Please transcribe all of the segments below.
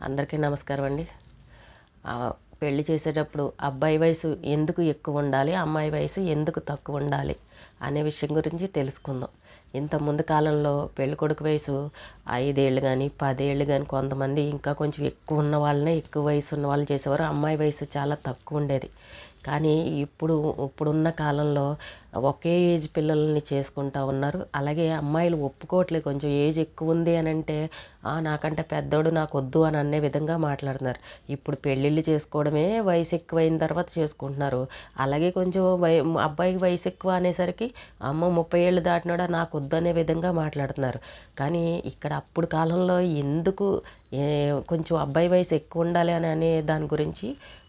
అందరికీ నమస్కారం అండి. పెళ్లి చేసేటప్పుడు అబ్బాయి వయసు ఎందుకు ఎక్కువ ఉండాలి, అమ్మాయి వయసు ఎందుకు తక్కువ ఉండాలి అనే విషయం గురించి తెలుసుకుందాం. ఇంత ముందు కాలంలో పెళ్ళికొడుకు వయసు 5 ఏళ్ళు కానీ 10 ఏళ్ళు కానీ, కొంతమంది ఇంకా కొంచెం ఎక్కువ ఉన్న వాళ్ళనే ఎక్కువ వయసు ఉన్న వాళ్ళు చేసేవారు. అమ్మాయి వయసు చాలా తక్కువ ఉండేది. కానీ ఇప్పుడున్న కాలంలో ఒకే ఏజ్ పిల్లల్ని చేసుకుంటా ఉన్నారు. అలాగే అమ్మాయిలు ఒప్పుకోవట్లేదు. కొంచెం ఏజ్ ఎక్కువ ఉంది అని అంటే నాకంటే పెద్దోడు నాకు వద్దు అని అనే విధంగా మాట్లాడుతున్నారు. ఇప్పుడు పెళ్ళిళ్ళు చేసుకోవడమే వయసు ఎక్కువైన తర్వాత చేసుకుంటున్నారు. అలాగే కొంచెం అబ్బాయికి వయసు ఎక్కువ అనేసరికి అమ్మ 30 ఏళ్ళు దాటినాడా నాకు వద్దు అనే విధంగా మాట్లాడుతున్నారు. కానీ ఇక్కడ అప్పుడు కాలంలో ఎందుకు కొంచెం అబ్బాయి వయసు ఎక్కువ ఉండాలి అనే దాని గురించి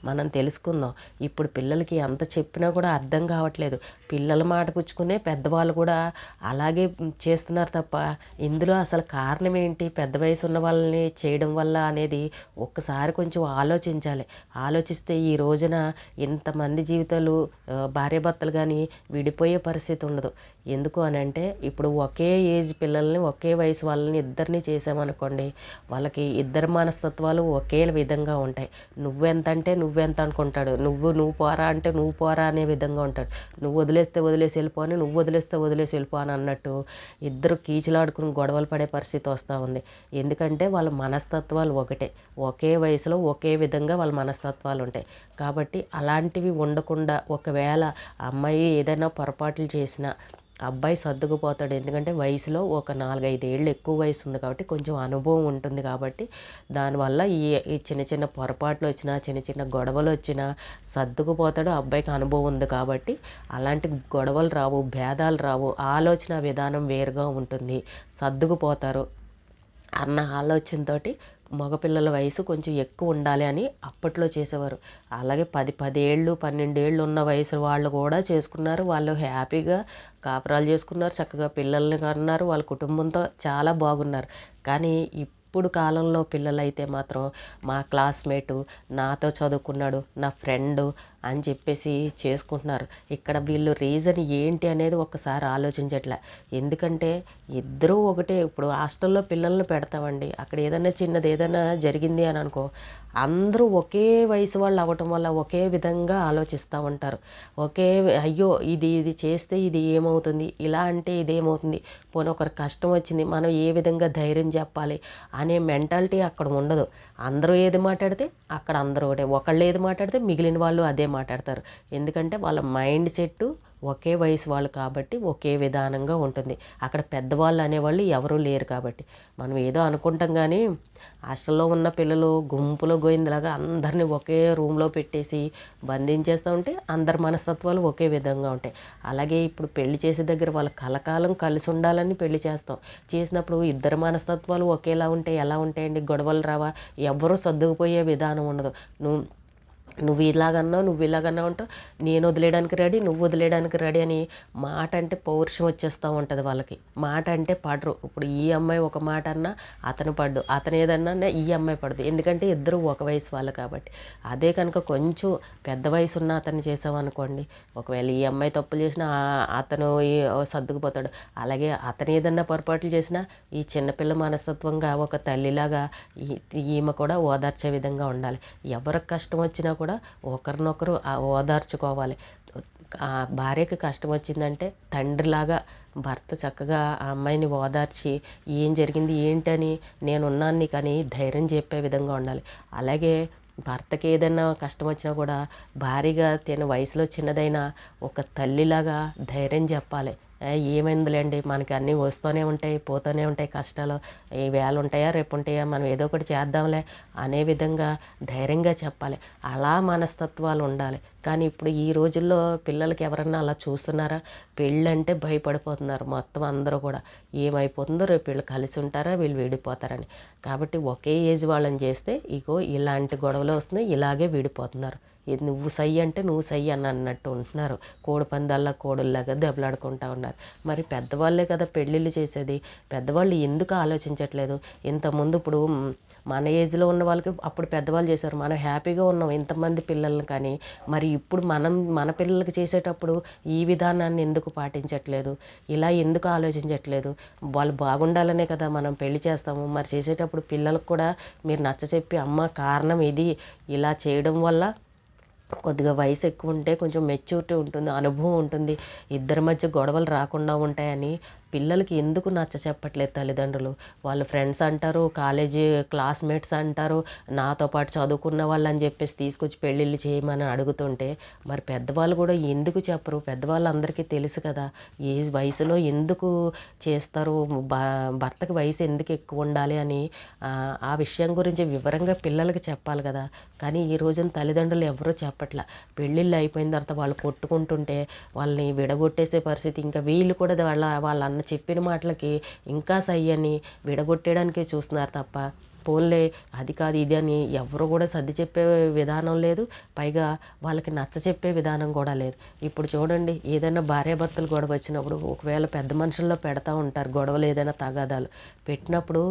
మనం తెలుసుకుందాం. ఇప్పుడు పిల్లలకి ఎంత చెప్పినా కూడా అర్థం కావట్లేదు. పిల్లల మాట పుచ్చుకునే పెద్దవాళ్ళు కూడా అలాగే చేస్తున్నారు తప్ప ఇందులో అసలు కారణం ఏంటి, పెద్ద వయసు ఉన్న వాళ్ళని చేయడం వల్ల అనేది ఒక్కసారి కొంచెం ఆలోచించాలి. ఆలోచిస్తే ఈ రోజున ఇంతమంది జీవితాలు భార్యాభర్తలు కానీ విడిపోయే పరిస్థితి ఉండదు. ఎందుకు అని అంటే ఇప్పుడు ఒకే ఏజ్ పిల్లల్ని ఒకే వయసు వాళ్ళని ఇద్దరిని చేసామనుకోండి, వాళ్ళకి ఇద్దరు మనస్తత్వాలు ఒకే విధంగా ఉంటాయి. నువ్వెంత అంటే నువ్వెంత అనుకుంటాడు, నువ్వు పోరా అంటే నువ్వు పోరా అనే విధంగా ఉంటాడు. నువ్వు వదిలేస్తే వదిలేసి వెళ్ళిపో అని, నువ్వు వదిలేస్తే వదిలేసి వెళ్ళిపో అని అన్నట్టు ఇద్దరు కీచులాడుకుని గొడవలు పడే పరిస్థితి వస్తూ ఉంది. ఎందుకంటే వాళ్ళ మనస్తత్వాలు ఒకటే, ఒకే వయసులో ఒకే విధంగా వాళ్ళ మనస్తత్వాలు ఉంటాయి. కాబట్టి అలాంటివి ఉండకుండా ఒకవేళ అమ్మాయి ఏదైనా పొరపాట్లు చేసినా అబ్బాయి సర్దుకుపోతాడు. ఎందుకంటే వయసులో ఒక 4-5 ఏళ్ళు ఎక్కువ వయసు ఉంది కాబట్టి కొంచెం అనుభవం ఉంటుంది. కాబట్టి దానివల్ల ఈ చిన్న చిన్న పొరపాట్లు వచ్చినా, చిన్న చిన్న గొడవలు వచ్చినా సర్దుకుపోతాడు. అబ్బాయికి అనుభవం ఉంది కాబట్టి అలాంటి గొడవలు రావు, భేదాలు రావు. ఆలోచన విధానం వేరుగా ఉంటుంది, సర్దుకుపోతారు అన్న ఆలోచనతోటి మగపిల్లల వయసు కొంచెం ఎక్కువ ఉండాలి అని అప్పట్లో చేసేవారు. అలాగే 10 ఏళ్ళు 12 ఏళ్ళు ఉన్న వయసు వాళ్ళు కూడా చేసుకున్నారు. వాళ్ళు హ్యాపీగా కాపురాలు చేసుకున్నారు, చక్కగా పిల్లల్ని కన్నారు, వాళ్ళ కుటుంబంతో చాలా బాగున్నారు. కానీ ఇప్పుడు కాలంలో పిల్లలైతే మాత్రం మా క్లాస్మేటు, నాతో చదువుకున్నాడు, నా ఫ్రెండు అని చెప్పేసి చేసుకుంటున్నారు. ఇక్కడ వీళ్ళు రీజన్ ఏంటి అనేది ఒక్కసారి ఆలోచించట్లే. ఎందుకంటే ఇద్దరూ ఒకటే. ఇప్పుడు హాస్టల్లో పిల్లల్ని పెడతామండి, అక్కడ ఏదైనా చిన్నది ఏదైనా జరిగింది అని అనుకో, అందరూ ఒకే వయసు వాళ్ళు అవ్వటం వల్ల ఒకే విధంగా ఆలోచిస్తూ ఉంటారు. అయ్యో ఇది చేస్తే ఇది ఏమవుతుంది, ఇలా అంటే ఇదేమవుతుంది, పోనీ ఒకరికి కష్టం వచ్చింది మనం ఏ విధంగా ధైర్యం చెప్పాలి అనే మెంటాలిటీ అక్కడ ఉండదు. అందరూ ఏది మాట్లాడితే అక్కడ అందరూ ఒకటే, ఒకళ్ళు ఏది మాట్లాడితే మిగిలిన వాళ్ళు అదే మాట్లాడతారు. ఎందుకంటే వాళ్ళ మైండ్ సెట్ ఒకే వయసు వాళ్ళు కాబట్టి ఒకే విధానంగా ఉంటుంది. అక్కడ పెద్దవాళ్ళు అనేవాళ్ళు ఎవరూ లేరు కాబట్టి మనం ఏదో అనుకుంటాం. కానీ హాస్టల్లో ఉన్న పిల్లలు గుంపులో గోయిందిలాగా అందరినీ ఒకే రూమ్లో పెట్టేసి బంధించేస్తూ ఉంటే అందరి మనస్తత్వాలు ఒకే విధంగా ఉంటాయి. అలాగే ఇప్పుడు పెళ్లి చేసే దగ్గర వాళ్ళు కలకాలం కలిసి ఉండాలని పెళ్లి చేస్తాం. చేసినప్పుడు ఇద్దరు మనస్తత్వాలు ఒకేలా ఉంటే ఎలా ఉంటాయండి? గొడవలు రావా? ఎవ్వరూ సర్దుకుపోయే విధానం ఉండదు. నువ్వు ఇలాగన్నావు అంటావు, నేను వదిలేయడానికి రెడీ, నువ్వు వదిలేయడానికి రెడీ అని మాట అంటే పౌరుషం వచ్చేస్తూ ఉంటుంది వాళ్ళకి. మాట అంటే పడరు. ఇప్పుడు ఈ అమ్మాయి ఒక మాట అన్నా అతను పడ్డు, అతను ఏదన్నా ఈ అమ్మాయి పడదు. ఎందుకంటే ఇద్దరు ఒక వయసు వాళ్ళు కాబట్టి. అదే కనుక కొంచెం పెద్ద వయసు ఉన్న అతన్ని చేసామనుకోండి, ఒకవేళ ఈ అమ్మాయి తప్పులు చేసినా అతను సర్దుకుపోతాడు. అలాగే అతను ఏదన్నా పొరపాట్లు చేసినా ఈ చిన్నపిల్ల మనస్తత్వంగా ఒక తల్లిలాగా ఈమె కూడా ఓదార్చే విధంగా ఉండాలి. ఎవరికి కష్టం వచ్చినా కూడా ఒకరినొకరు ఓదార్చుకోవాలి. ఆ భార్యకి కష్టం వచ్చిందంటే తండ్రిలాగా భర్త చక్కగా ఆ అమ్మాయిని ఓదార్చి ఏం జరిగింది ఏంటని నేనున్నాను నీకు అని ధైర్యం చెప్పే విధంగా ఉండాలి. అలాగే భర్తకి ఏదైనా కష్టం వచ్చినా కూడా భార్యగా తిన వయసులో చిన్నదైనా ఒక తల్లిలాగా ధైర్యం చెప్పాలి. ఏమైందిలేండి, మనకి అన్నీ వస్తూనే ఉంటాయి, పోతూనే ఉంటాయి కష్టాలు, ఈ వేళ ఉంటాయా రేపు ఉంటాయా, మనం ఏదో ఒకటి చేద్దాంలే అనే విధంగా ధైర్యంగా చెప్పాలి. అలా మనస్తత్వాలు ఉండాలి. కానీ ఇప్పుడు ఈ రోజుల్లో పిల్లలకి ఎవరన్నా అలా చూస్తున్నారా? పెళ్ళంటే భయపడిపోతున్నారు మొత్తం అందరూ కూడా. ఏమైపోతుందో రేపు వీళ్ళు కలిసి ఉంటారా వీళ్ళు విడిపోతారని. కాబట్టి ఒకే ఏజ్ వాళ్ళని చేస్తే ఇగో ఇలాంటి గొడవలు వస్తున్నాయి, ఇలాగే విడిపోతున్నారు. ఇది నువ్వు సై అంటే నువ్వు సై అని అన్నట్టు ఉంటున్నారు. కోడి పందాల్లో కోడుల్లాగా దెబ్బలాడుకుంటా ఉన్నారు. మరి పెద్దవాళ్ళే కదా పెళ్ళిళ్ళు చేసేది, పెద్దవాళ్ళు ఎందుకు ఆలోచించట్లేదు? ఇంతకుముందు ఇప్పుడు మన ఏజ్లో ఉన్న వాళ్ళకి అప్పుడు పెద్దవాళ్ళు చేశారు, మనం హ్యాపీగా ఉన్నాం ఇంతమంది పిల్లల్ని. కానీ మరి ఇప్పుడు మన పిల్లలకి చేసేటప్పుడు ఈ విధానాన్ని ఎందుకు పాటించట్లేదు, ఇలా ఎందుకు ఆలోచించట్లేదు? వాళ్ళు బాగుండాలనే కదా మనం పెళ్లి చేస్తాము. మరి చేసేటప్పుడు పిల్లలకు కూడా మీరు నచ్చచెప్పి అమ్మ కారణం ఇది, ఇలా చేయడం వల్ల కొద్దిగా వయసు ఎక్కువ ఉంటే కొంచెం మెచ్యూరిటీ ఉంటుంది, అనుభవం ఉంటుంది, ఇద్దరి మధ్య గొడవలు రాకుండా ఉంటాయని పిల్లలకి ఎందుకు నచ్చ చెప్పట్లేదు తల్లిదండ్రులు? వాళ్ళు ఫ్రెండ్స్ అంటారు, కాలేజీ క్లాస్మేట్స్ అంటారు, నాతో పాటు చదువుకున్న వాళ్ళు అని చెప్పేసి తీసుకొచ్చి పెళ్ళిళ్ళు చేయమని అడుగుతుంటే మరి పెద్దవాళ్ళు కూడా ఎందుకు చెప్పరు? పెద్దవాళ్ళందరికీ తెలుసు కదా ఏ వయసులో ఎందుకు చేస్తారు, భర్తకి వయసు ఎందుకు ఎక్కువ ఉండాలి అని. ఆ విషయం గురించి వివరంగా పిల్లలకి చెప్పాలి కదా. కానీ ఈ రోజున తల్లిదండ్రులు ఎవరూ చెప్పట్లా. పెళ్ళిళ్ళు అయిపోయిన తర్వాత వాళ్ళు కొట్టుకుంటుంటే వాళ్ళని విడగొట్టేసే పరిస్థితి. ఇంకా వీళ్ళు కూడా వాళ్ళ అన్న చెప్పిన మాటలకి ఇంకా సై అని విడగొట్టేయడానికే చూస్తున్నారు తప్ప పోన్లే అది కాదు ఇది అని ఎవరు కూడా సర్ది చెప్పే విధానం లేదు. పైగా వాళ్ళకి నచ్చ చెప్పే విధానం కూడా లేదు. ఇప్పుడు చూడండి, ఏదైనా భార్యాభర్తలు గొడవ వచ్చినప్పుడు ఒకవేళ పెద్ద మనుషుల్లో పెడతా ఉంటారు గొడవలు, ఏదైనా తగాదాలు పెట్టినప్పుడు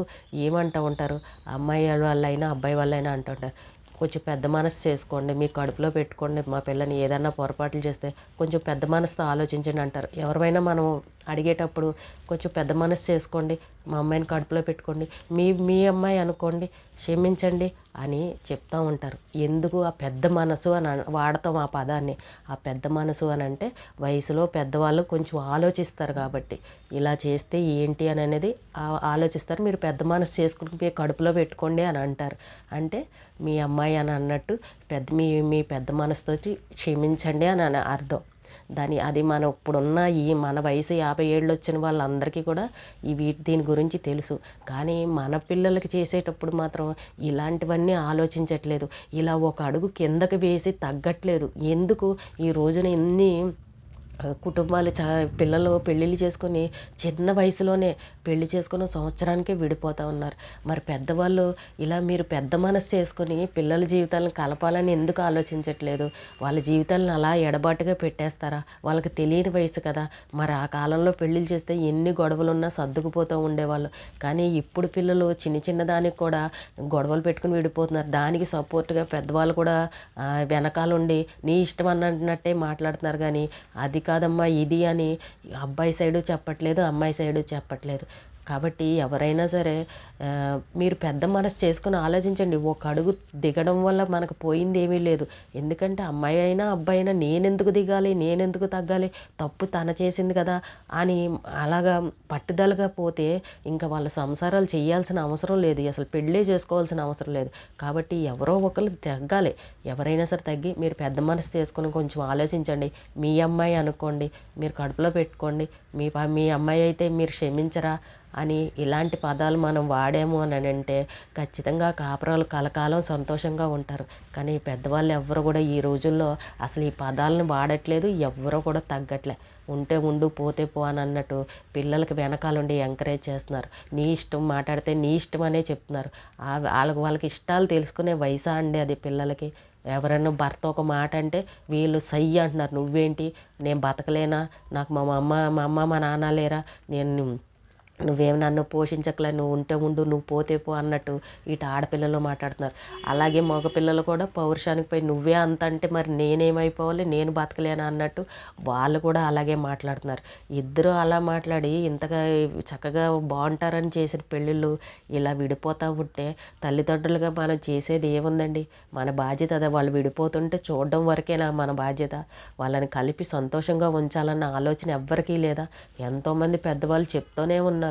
ఏమంటూ ఉంటారు, అమ్మాయి వాళ్ళైనా అబ్బాయి వాళ్ళైనా అంటుంటారు, కొంచెం పెద్ద మనసు చేసుకోండి, మీ కడుపులో పెట్టుకోండి, మా పిల్లని ఏదన్నా పొరపాట్లు చేస్తే కొంచెం పెద్ద మనసుతో ఆలోచించండి అంటారు. ఎవరైనా మనం అడిగేటప్పుడు కొంచెం పెద్ద మనసు చేసుకోండి, మా అమ్మాయిని కడుపులో పెట్టుకోండి, మీ అమ్మాయి అనుకోండి, క్షమించండి అని చెప్తూ ఉంటారు. ఎందుకు ఆ పెద్ద మనసు అని వాడతాం ఆ పదాన్ని. ఆ పెద్ద మనసు అని అంటే వయసులో పెద్దవాళ్ళు కొంచెం ఆలోచిస్తారు కాబట్టి ఇలా చేస్తే ఏంటి అని అనేది ఆలోచిస్తారు. మీరు పెద్ద మనసు చేసుకుని మీ కడుపులో పెట్టుకోండి అని అంటారు. అంటే మీ అమ్మాయి అని అన్నట్టు మీ పెద్ద మనసుతో క్షమించండి అని అర్థం. అది మన ఇప్పుడున్న మన వయసు 50 ఏళ్ళు వచ్చిన వాళ్ళందరికీ కూడా దీని గురించి తెలుసు. కానీ మన పిల్లలకి చేసేటప్పుడు మాత్రం ఇలాంటివన్నీ ఆలోచించట్లేదు. ఇలా ఒక అడుగు కిందకి వేసి తగ్గట్లేదు. ఎందుకు ఈ రోజున ఎన్ని కుటుంబాలు పిల్లలు పెళ్ళిళ్ళు చేసుకొని చిన్న వయసులోనే పెళ్లి చేసుకున్న సంవత్సరానికే విడిపోతూ ఉన్నారు. మరి పెద్దవాళ్ళు ఇలా మీరు పెద్ద మనసు చేసుకొని పిల్లల జీవితాలను కలపాలని ఎందుకు ఆలోచించట్లేదు? వాళ్ళ జీవితాలను అలా ఎడబాటుగా పెట్టేస్తారా? వాళ్ళకి తెలియని వయసు కదా. మరి ఆ కాలంలో పెళ్ళిళ్ళు చేస్తే ఎన్ని గొడవలున్నా సర్దుకుపోతూ ఉండేవాళ్ళు. కానీ ఇప్పుడు పిల్లలు చిన్న దానికి కూడా గొడవలు పెట్టుకుని విడిపోతున్నారు. దానికి సపోర్ట్గా పెద్దవాళ్ళు కూడా వెనకాలండి నీ ఇష్టం అన్నట్టే మాట్లాడుతున్నారు. కానీ అది కాదమ్మా ఇది అని అబ్బాయి సైడు చెప్పట్లేదు, అమ్మాయి సైడు చెప్పట్లేదు. కాబట్టి ఎవరైనా సరే మీరు పెద్ద మనసు చేసుకుని ఆలోచించండి. ఒక అడుగు దిగడం వల్ల మనకు పోయింది ఏమీ లేదు. ఎందుకంటే అమ్మాయి అయినా అబ్బాయి అయినా నేనెందుకు దిగాలి, నేనెందుకు తగ్గాలి, తప్పు తన చేసింది కదా అని అలాగా పట్టుదలగా పోతే ఇంకా వాళ్ళ సంసారాలు చేయాల్సిన అవసరం లేదు, అసలు పెళ్ళే చేసుకోవాల్సిన అవసరం లేదు. కాబట్టి ఎవరో ఒకరు తగ్గాలి. ఎవరైనా సరే తగ్గి మీరు పెద్ద మనసు చేసుకుని కొంచెం ఆలోచించండి. మీ అమ్మాయి అనుకోండి, మీరు కడుపులో పెట్టుకోండి, మీ అమ్మాయి అయితే మీరు క్షమించరా అని ఇలాంటి పదాలు మనం వాడాము అని అంటే ఖచ్చితంగా కాపురాలు కలకాలం సంతోషంగా ఉంటారు. కానీ పెద్దవాళ్ళు ఎవ్వరు కూడా ఈ రోజుల్లో అసలు ఈ పదాలను వాడట్లేదు, ఎవ్వరూ కూడా తగ్గట్లే. ఉంటే ఉండు పోతే పో అని అన్నట్టు పిల్లలకి వెనకాలండి ఎంకరేజ్ చేస్తున్నారు. నీ ఇష్టం మాట్లాడితే నీ ఇష్టం అనే చెప్తున్నారు. వాళ్ళకి ఇష్టాలు తెలుసుకునే వయసా అండి అది పిల్లలకి? ఎవరైనా భర్త ఒక మాట అంటే వీళ్ళు సై అంటున్నారు. నువ్వేంటి, నేను బతకలేనా, నాకు మా అమ్మ మా నాన్న లేరా, నువ్వేమి నన్ను పోషించకలే, నువ్వు ఉంటే ఉండు నువ్వు పోతే పో అన్నట్టు ఇటు ఆడపిల్లలు మాట్లాడుతున్నారు. అలాగే మగపిల్లలు కూడా పౌరుషానికి పోయి నువ్వే అంత అంటే మరి నేనేమైపోవాలి, నేను బతకలేనా అన్నట్టు వాళ్ళు కూడా అలాగే మాట్లాడుతున్నారు. ఇద్దరు అలా మాట్లాడి ఇంతగా చక్కగా బాగుంటారని చేసిన పెళ్ళిళ్ళు ఇలా విడిపోతూ ఉంటే తల్లిదండ్రులుగా మనం చేసేది ఏముందండి? మన బాధ్యత అదే. వాళ్ళు విడిపోతుంటే చూడడం వరకేనా మన బాధ్యత? వాళ్ళని కలిపి సంతోషంగా ఉంచాలన్న ఆలోచన ఎవ్వరికీ లేదా? ఎంతోమంది పెద్దవాళ్ళు చెప్తూనే ఉన్నారు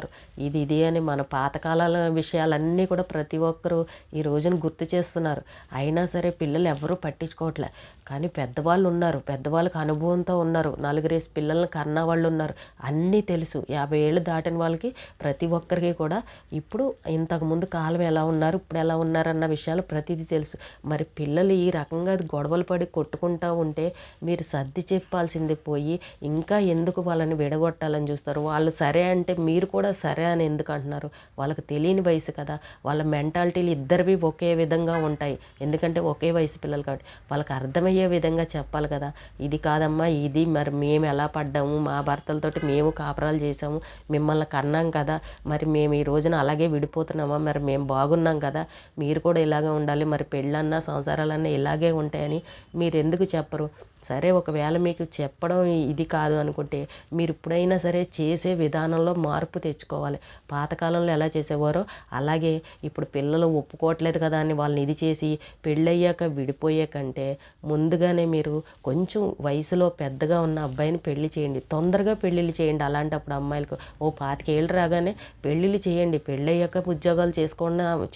ఇది అని. మన పాతకాలాల విషయాలన్నీ కూడా ప్రతి ఒక్కరూ ఈ రోజున గుర్తు చేస్తున్నారు. అయినా సరే పిల్లలు ఎవరూ పట్టించుకోవట్లే. కానీ పెద్దవాళ్ళు ఉన్నారు, పెద్దవాళ్ళకి అనుభవంతో ఉన్నారు, 4 పిల్లల్ని కన్న వాళ్ళు ఉన్నారు, అన్నీ తెలుసు. 50 ఏళ్ళు దాటిన వాళ్ళకి ప్రతి ఒక్కరికి కూడా ఇప్పుడు ఇంతకుముందు కాలం ఎలా ఉన్నారు, ఇప్పుడు ఎలా ఉన్నారన్న విషయాలు ప్రతిదీ తెలుసు. మరి పిల్లలు ఈ రకంగా గొడవలు పడి కొట్టుకుంటూ ఉంటే మీరు సర్ది చెప్పాల్సింది పోయి ఇంకా ఎందుకు వాళ్ళని విడగొట్టాలని చూస్తారు? వాళ్ళు సరే అంటే మీరు కూడా కూడా సరే అని ఎందుకు అంటున్నారు? వాళ్ళకి తెలియని వయసు కదా, వాళ్ళ మెంటాలిటీలు ఇద్దరివి ఒకే విధంగా ఉంటాయి. ఎందుకంటే ఒకే వయసు పిల్లలు కాబట్టి వాళ్ళకి అర్థమయ్యే విధంగా చెప్పాలి కదా. ఇది కాదమ్మా, ఇది మరి మేము ఎలా పడ్డాము, మా భర్తలతోటి మేము కాపురాలు చేసాము, మిమ్మల్ని కన్నాం కదా, మరి మేము ఈ రోజున అలాగే విడిపోతున్నామా, మరి మేము బాగున్నాం కదా, మీరు కూడా ఇలాగే ఉండాలి, మరి పెళ్ళన్నా సంసారాలన్నా ఇలాగే ఉంటాయని మీరు ఎందుకు చెప్పరు? సరే ఒకవేళ మీకు చెప్పడం ఇది కాదు అనుకుంటే మీరు ఇప్పుడైనా సరే చేసే విధానంలో మార్పు తెచ్చుకోవాలి. పాతకాలంలో ఎలా చేసేవారో అలాగే ఇప్పుడు పిల్లలు ఒప్పుకోవట్లేదు కదా అని వాళ్ళని ఇది చేసి పెళ్ళయ్యాక విడిపోయే కంటే ముందుగానే మీరు కొంచెం వయసులో పెద్దగా ఉన్న అబ్బాయిని పెళ్లి చేయండి. తొందరగా పెళ్ళిళ్ళు చేయండి. అలాంటప్పుడు అమ్మాయిలకు 25 ఏళ్ళు రాగానే పెళ్ళిళ్ళు చేయండి. పెళ్ళయ్యాక ఉద్యోగాలు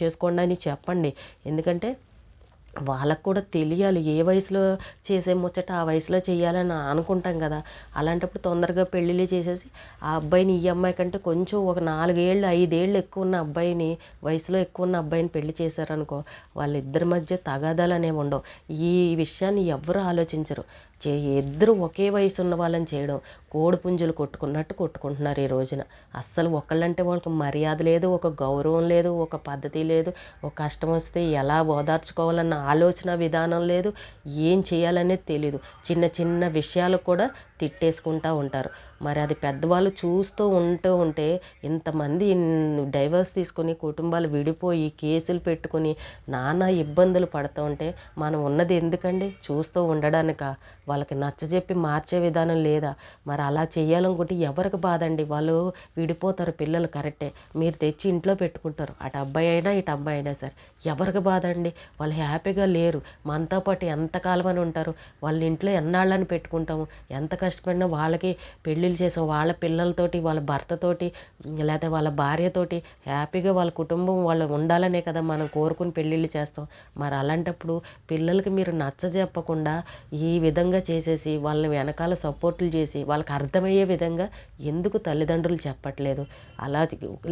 చేసుకోండి అని చెప్పండి. ఎందుకంటే వాళ్ళకు కూడా తెలియాలి, ఏ వయసులో చేసే ముచ్చట ఆ వయసులో చేయాలని అనుకుంటాం కదా. అలాంటప్పుడు తొందరగా పెళ్ళిళ్ళు చేసేసి ఆ అబ్బాయిని ఈ అమ్మాయి కంటే కొంచెం ఒక 4 ఏళ్ళు 5 ఏళ్ళు ఎక్కువ ఉన్న అబ్బాయిని, వయసులో ఎక్కువ ఉన్న అబ్బాయిని పెళ్లి చేశారనుకో, వాళ్ళిద్దరి మధ్య తగాదాలు అనేవి ఉండవు. ఈ విషయాన్ని ఎవ్వరూ ఆలోచించరు. ఇద్దరు ఒకే వయసు ఉన్న వాళ్ళని చేయడం కోడి పుంజులు కొట్టుకున్నట్టు కొట్టుకుంటున్నారు ఈ రోజున. అస్సలు ఒకళ్ళంటే వాళ్ళకి మర్యాద లేదు, ఒక గౌరవం లేదు, ఒక పద్ధతి లేదు, ఒక కష్టం వస్తే ఎలా ఓదార్చుకోవాలన్న ఆలోచన విధానం లేదు, ఏం చేయాలనేది తెలీదు. చిన్న చిన్న విషయాలు కూడా తిట్టేసుకుంటూ ఉంటారు. మరి అది పెద్దవాళ్ళు చూస్తూ ఉంటే ఇంతమంది డైవర్స్ తీసుకొని కుటుంబాలు విడిపోయి కేసులు పెట్టుకొని నానా ఇబ్బందులు పడుతూ ఉంటే మనం ఉన్నది ఎందుకండి? చూస్తూ ఉండడానిక? వాళ్ళకి నచ్చజెప్పి మార్చే విధానం లేదా? మరి అలా చేయాలనుకుంటే ఎవరికి బాధ అండి? వాళ్ళు విడిపోతారు పిల్లలు, కరెక్టే, మీరు తెచ్చి ఇంట్లో పెట్టుకుంటారు, అటు అబ్బాయి అయినా ఇటు అమ్మాయి అయినా సరే, ఎవరికి బాధ అండి? వాళ్ళు హ్యాపీగా లేరు. మనతో పాటు ఎంతకాలం అని ఉంటారు? వాళ్ళ ఇంట్లో ఎన్నాళ్ళని పెట్టుకుంటాము? ఎంత కష్టపడినా వాళ్ళకి పెళ్ళిళ్ళు చేసాం, వాళ్ళ పిల్లలతోటి, వాళ్ళ భర్తతోటి, లేకపోతే వాళ్ళ భార్యతోటి హ్యాపీగా వాళ్ళ కుటుంబం వాళ్ళు ఉండాలనే కదా మనం కోరుకుని పెళ్ళిళ్ళు చేస్తాం. మరి అలాంటప్పుడు పిల్లలకి మీరు నచ్చజెప్పకుండా ఈ విధంగా చేసేసి వాళ్ళని వెనకాల సపోర్టులు చేసి వాళ్ళకి అర్థమయ్యే విధంగా ఎందుకు తల్లిదండ్రులు చెప్పట్లేదు? అలా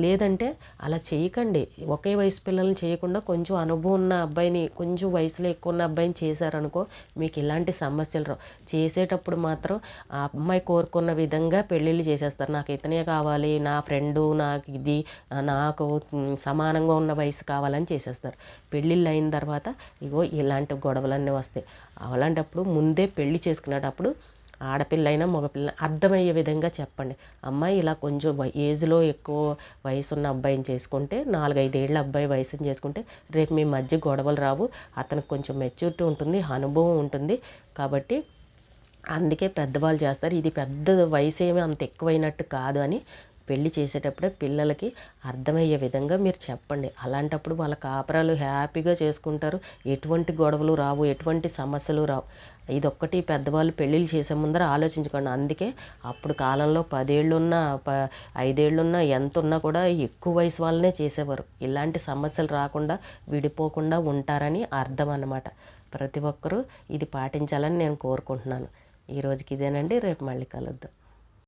లేదంటే అలా చేయకండి. ఒకే వయసు పిల్లల్ని చేయకుండా కొంచెం అనుభవం ఉన్న అబ్బాయిని, కొంచెం వయసులో ఎక్కువ ఉన్న అబ్బాయిని చేశారనుకో మీకు ఇలాంటి సమస్యలు రావు. చేసేటప్పుడు మాత్రం ఆ అమ్మాయి కోరుకున్న విధంగా పెళ్ళిళ్ళు చేసేస్తారు. నాకు ఇతనే కావాలి, నా ఫ్రెండు, నాకు ఇది, నాకు సమానంగా ఉన్న వయసు కావాలని చేసేస్తారు. పెళ్ళిళ్ళు అయిన తర్వాత ఇగో ఇలాంటి గొడవలన్నీ వస్తాయి. అలాంటప్పుడు ముందే పెళ్ళి చేసుకునేటప్పుడు ఆడపిల్లైనా మగపిల్ల అర్థమయ్యే విధంగా చెప్పండి. అమ్మాయి ఇలా కొంచెం ఏజ్లో ఎక్కువ వయసున్న అబ్బాయిని చేసుకుంటే, 4-5 ఏళ్ళ అబ్బాయి వయసుని చేసుకుంటే రేపు మీ మధ్య గొడవలు రావు. అతనికి కొంచెం మెచ్యూరిటీ ఉంటుంది, అనుభవం ఉంటుంది. కాబట్టి అందుకే పెద్దవాళ్ళు చేస్తారు. ఇది పెద్ద వయసు ఏమీ అంత ఎక్కువైనట్టు కాదు అని పెళ్లి చేసేటప్పుడే పిల్లలకి అర్థమయ్యే విధంగా మీరు చెప్పండి. అలాంటప్పుడు వాళ్ళ కాపురాలు హ్యాపీగా చేసుకుంటారు. ఎటువంటి గొడవలు రావు, ఎటువంటి సమస్యలు రావు. ఇదొక్కటి పెద్దవాళ్ళు పెళ్ళిళ్ళు చేసే ముందర ఆలోచించుకోండి. అందుకే అప్పుడు కాలంలో 10 ఏళ్ళున్నా 5 ఏళ్ళున్నా ఎంత ఉన్నా కూడా ఎక్కువ వయసు వాళ్ళనే చేసేవారు. ఇలాంటి సమస్యలు రాకుండా విడిపోకుండా ఉంటారని అర్థం అన్నమాట. ప్రతి ఒక్కరూ ఇది పాటించాలని నేను కోరుకుంటున్నాను. ఈ రోజుకి ఇదేనండి. రేపు మళ్ళీ కలుద్దాం.